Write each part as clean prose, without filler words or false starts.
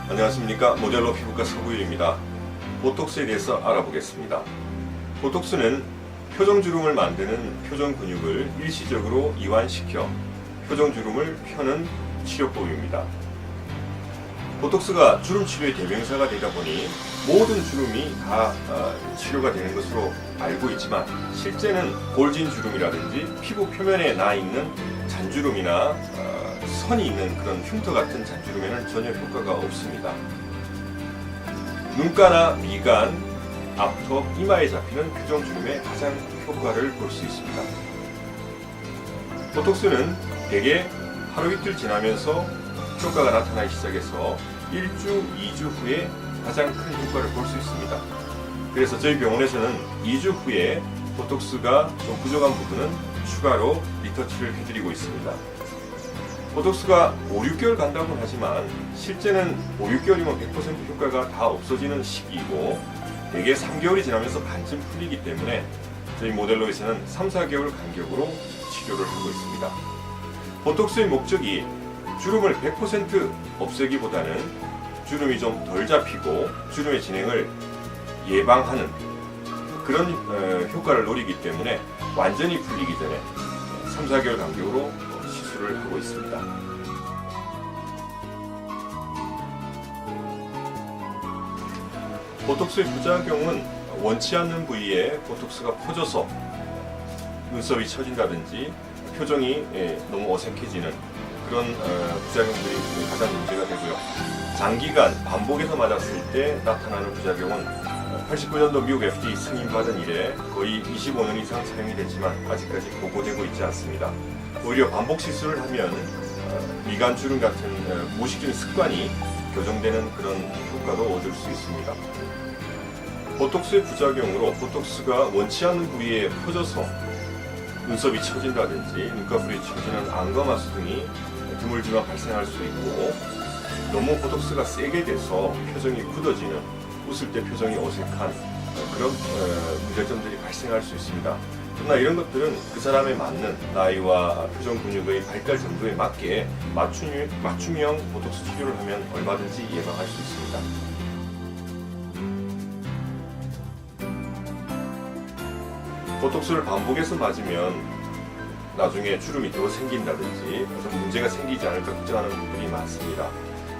안녕하십니까. 모델로 피부과 서구일입니다. 보톡스에 대해서 알아보겠습니다. 보톡스는 표정주름을 만드는 표정 근육을 일시적으로 이완시켜 표정주름을 펴는 치료법입니다. 보톡스가 주름 치료의 대명사가 되다 보니 모든 주름이 다 치료가 되는 것으로 알고 있지만, 실제는 골진 주름이라든지 피부 표면에 나 있는 잔주름이나 선이 있는 그런 흉터 같은 잔주름에는 전혀 효과가 없습니다. 눈가나 미간, 앞턱, 이마에 잡히는 표정주름에 가장 효과를 볼 수 있습니다. 보톡스는 대개 하루 이틀 지나면서 효과가 나타나기 시작해서 1주, 2주 후에 가장 큰 효과를 볼 수 있습니다. 그래서 저희 병원에서는 2주 후에 보톡스가 좀 부족한 부분은 추가로 리터치를 해드리고 있습니다. 보톡스가 5, 6개월 간다고는 하지만 실제는 5, 6개월이면 100% 효과가 다 없어지는 시기이고, 대개 3개월이 지나면서 반쯤 풀리기 때문에 저희 모델로에서는 3, 4개월 간격으로 치료를 하고 있습니다. 보톡스의 목적이 주름을 100% 없애기보다는 주름이 좀 덜 잡히고 주름의 진행을 예방하는 그런 효과를 노리기 때문에 완전히 풀리기 전에 3, 4개월 간격으로 시술을 하고 있습니다. 보톡스의 부작용은 원치 않는 부위에 보톡스가 퍼져서 눈썹이 처진다든지 표정이 너무 어색해지는 그런 부작용들이 가장 문제가 되고요. 장기간 반복해서 맞았을 때 나타나는 부작용은 89년도 미국 FDA 승인받은 이래 거의 25년 이상 사용이 됐지만 아직까지 보고되고 있지 않습니다. 오히려 반복 시술을 하면 미간 주름 같은 무의식적인 습관이 교정되는 그런 효과도 얻을 수 있습니다. 보톡스의 부작용으로 보톡스가 원치 않는 부위에 퍼져서 눈썹이 처진다든지 눈꺼풀이 처지는 안검하수 등이 드물지만 발생할 수 있고, 너무 보톡스가 세게 돼서 표정이 굳어지는, 웃을 때 표정이 어색한 그런 문제점들이 발생할 수 있습니다. 그러나 이런 것들은 그 사람에 맞는 나이와 표정 근육의 발달 정도에 맞게 맞춤형 보톡스 치료를 하면 얼마든지 예방할 수 있습니다. 보톡스를 반복해서 맞으면 나중에 주름이 더 생긴다든지 좀 문제가 생기지 않을까 걱정하는 분들이 많습니다.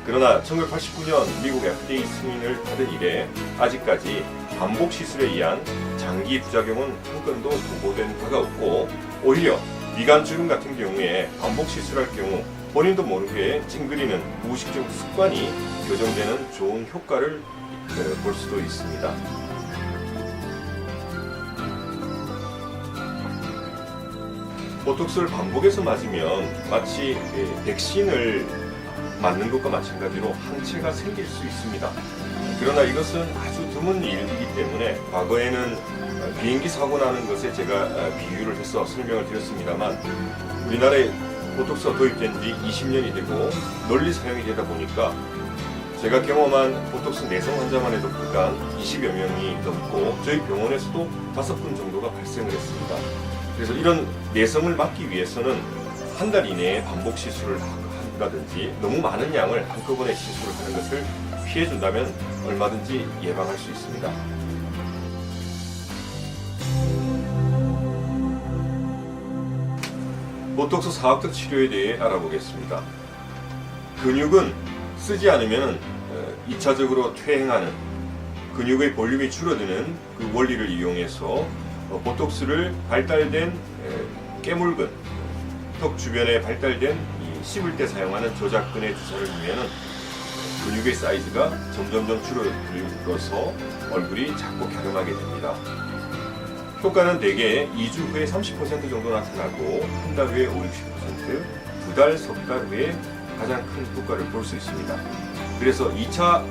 그러나 1989년 미국 FDA 승인을 받은 이래 아직까지 반복 시술에 의한 장기 부작용은 한 건도 보고된 바가 없고, 오히려 미간 주름 같은 경우에 반복 시술할 경우 본인도 모르게 찡그리는 무의식적 습관이 교정되는 좋은 효과를 볼 수도 있습니다. 보톡스를 반복해서 맞으면 마치 백신을 맞는 것과 마찬가지로 항체가 생길 수 있습니다. 그러나 이것은 아주 드문 일이기 때문에 과거에는 비행기 사고 나는 것에 제가 비유를 해서 설명을 드렸습니다만, 우리나라에 보톡스가 도입된 지 20년이 되고 널리 사용이 되다 보니까 제가 경험한 보톡스 내성 환자만 해도 불과 20여 명이 넘고 저희 병원에서도 5분 정도가 발생을 했습니다. 그래서 이런 내성을 막기 위해서는 한 달 이내에 반복 시술을 한다든지 너무 많은 양을 한꺼번에 시술을 하는 것을 피해준다면 얼마든지 예방할 수 있습니다. 보톡스 사학적 치료에 대해 알아보겠습니다. 근육은 쓰지 않으면 2차적으로 퇴행하는, 근육의 볼륨이 줄어드는 그 원리를 이용해서 보톡스를 발달된 깨물근, 턱 주변에 발달된 씹을 때 사용하는 저작근에 주사를 주면 근육의 사이즈가 점점점 줄어들어서 얼굴이 작고 갸름하게 됩니다. 효과는 대개 2주 후에 30% 정도 나타나고 한 달 후에 5, 60%, 2달, 석 달 후에 가장 큰 효과를 볼 수 있습니다. 그래서 2차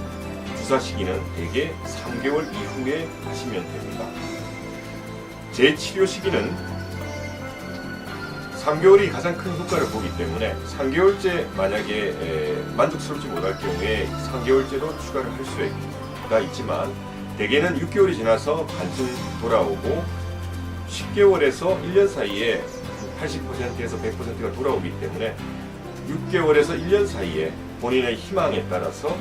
주사 시기는 대개 3개월 이후에 하시면 됩니다. 재치료 시기는 3개월이 가장 큰 효과를 보기 때문에 3개월째 만약에 만족스럽지 못할 경우에 3개월째로 추가를 할 수가 있지만, 대개는 6개월이 지나서 반쯤 돌아오고 10개월에서 1년 사이에 80%에서 100%가 돌아오기 때문에 6개월에서 1년 사이에 본인의 희망에 따라서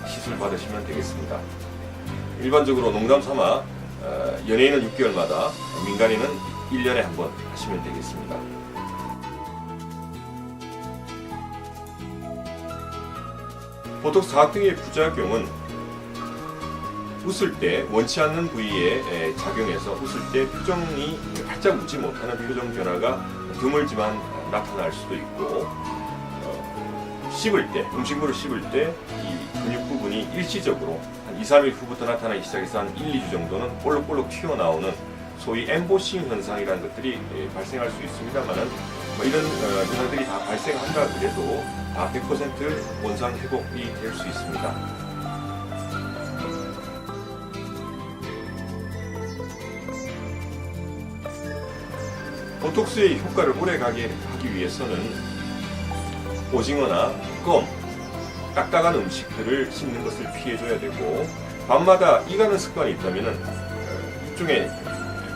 시술 받으시면 되겠습니다. 일반적으로 농담 삼아 연예인은 6개월마다, 민간인은 1년에 한 번 하시면 되겠습니다. 보톡스 자극 등의 부작용은 웃을 때 원치 않는 부위에 작용해서 웃을 때 표정이 활짝 웃지 못하는 표정 변화가 드물지만 나타날 수도 있고, 씹을 때, 음식물을 씹을 때 이 근육 부분이 일시적으로 한 2-3일 후부터 나타나기 시작해서 한 1-2주 정도는 볼록볼록 튀어나오는 소위 엠보싱 현상이라는 것들이 발생할 수 있습니다만은 이런 현상들이 다 발생한다 그래도 다 100% 원상 회복이 될 수 있습니다. 보톡스의 효과를 오래가게 하기 위해서는 오징어나 껌, 딱딱한 음식들을 씹는 것을 피해줘야 되고, 밤마다 이 가는 습관이 있다면 일종의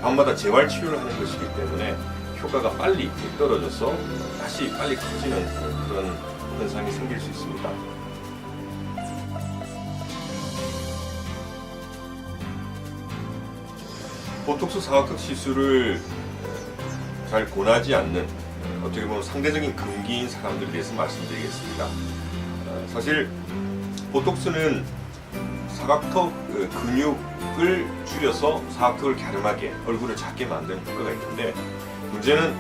밤마다 재활 치료를 하는 것이기 때문에 효과가 빨리 떨어져서 다시 빨리 커지는 그런 현상이 생길 수 있습니다. 보톡스 사각턱 시술을 잘 권하지 않는, 어떻게 보면 상대적인 금기인 사람들에 대해서 말씀드리겠습니다. 사실 보톡스는 사각턱 근육을 줄여서 사각턱을 갸름하게, 얼굴을 작게 만드는 효과가 있는데, 문제는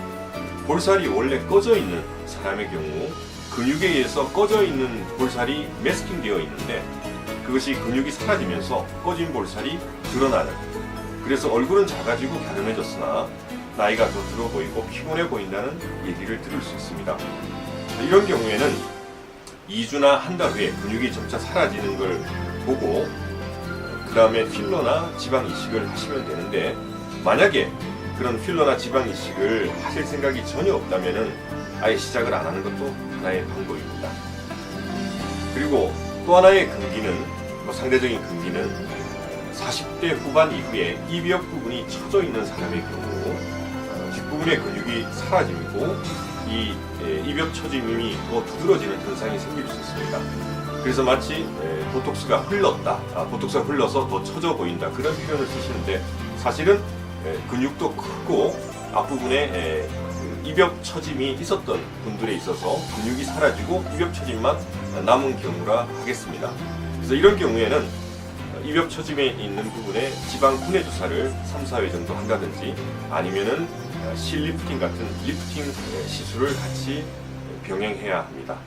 볼살이 원래 꺼져 있는 사람의 경우 근육에 의해서 꺼져 있는 볼살이 매스킹 되어 있는데, 그것이 근육이 사라지면서 꺼진 볼살이 드러나는, 그래서 얼굴은 작아지고 갸름해졌으나 나이가 더 들어 보이고 피곤해 보인다는 얘기를 들을 수 있습니다. 이런 경우에는 2주나 한 달 후에 근육이 점차 사라지는 걸 보고 그 다음에 필러나 지방 이식을 하시면 되는데, 만약에 그런 필러나 지방 이식을 하실 생각이 전혀 없다면 아예 시작을 안 하는 것도 하나의 방법입니다. 그리고 또 하나의 금기는, 상대적인 금기는 40대 후반 이후에 이벽 부분이 처져 있는 사람의 경우 뒷부분의 근육이 사라지고 이 이벽 처짐이 더 두드러지는 현상이 생길 수 있습니다. 그래서 마치 보톡스가 흘렀다, 보톡스가 흘러서 더 처져 보인다, 그런 표현을 쓰시는데, 사실은 근육도 크고 앞부분에 이벽 처짐이 있었던 분들에 있어서 근육이 사라지고 이벽 처짐만 남은 경우라 하겠습니다. 그래서 이런 경우에는 이벽 처짐에 있는 부분에 지방 분해 주사를 3-4회 정도 한다든지, 아니면은 실리프팅 같은 리프팅 시술을 같이 병행해야 합니다.